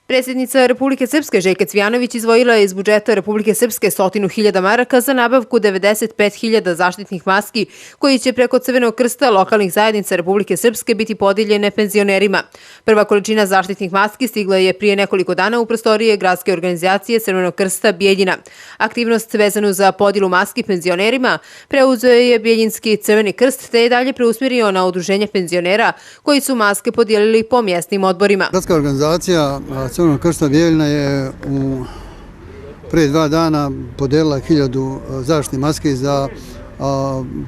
Predsjednica Republike Srpske Željka Cvijanović izdvojila je iz budžeta Republike Srpske 100.000 maraka za nabavku 95.000 zaštitnih maski koji će preko Crvenog krsta lokalnih zajednica Republike Srpske biti podijeljene penzionerima. Prva količina zaštitnih maski stigla je prije nekoliko dana u prostorije gradske organizacije Crvenog krsta Bijeljina. Aktivnost vezanu za podjelu maski penzionerima preuzeo je Bijeljinski Crveni krst te je dalje preusmjerio na udruženje penzionera koji su maske podijelili po mjesnim odborima. Gradska organizacija Crvenog krsta Bijeljina je prije 2 dana podijelila 1000 zaštitnih maski za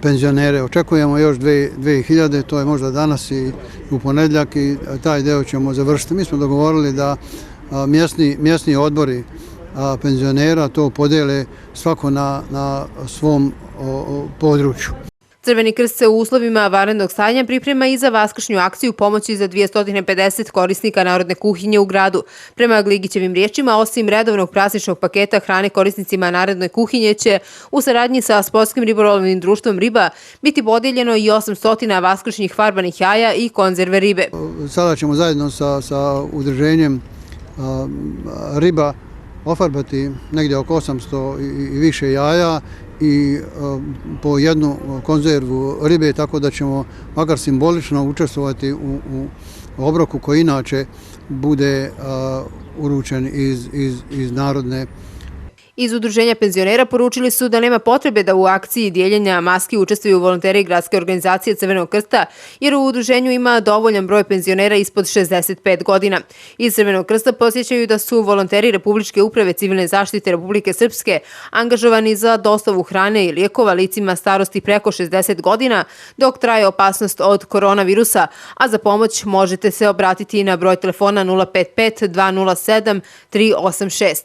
penzionere. Očekujemo još 2000, to je možda danas i u ponedjeljak i taj deo ćemo završiti. Mi smo dogovorili da mjesni odbori penzionera to podijele svako na svom području. Crveni krst se u uslovima vanrednog stanja priprema i za vaskršnju akciju pomoći za 250 korisnika narodne kuhinje u gradu. Prema Gligićevim riječima, osim redovnog prazničnog paketa hrane korisnicima narodne kuhinje će u saradnji sa Sportskim ribolovnim društvom Riba biti podijeljeno i 800 vaskršnjih farbanih jaja i konzerve ribe. Sada ćemo zajedno sa udruženjem Riba ofarbati negdje oko 800 i više jaja i po jednu konzervu ribe, tako da ćemo makar simbolično učestvovati u obroku koji inače bude uručen iz narodne. Iz udruženja penzionera poručili su da nema potrebe da u akciji dijeljenja maski učestvuju volonteri gradske organizacije Crvenog krsta, jer u udruženju ima dovoljan broj penzionera ispod 65 godina. Iz Crvenog krsta posjećaju da su volonteri Republičke uprave civilne zaštite Republike Srpske angažovani za dostavu hrane i lijekova licima starosti preko 60 godina dok traje opasnost od koronavirusa, a za pomoć možete se obratiti na broj telefona 055 207 386.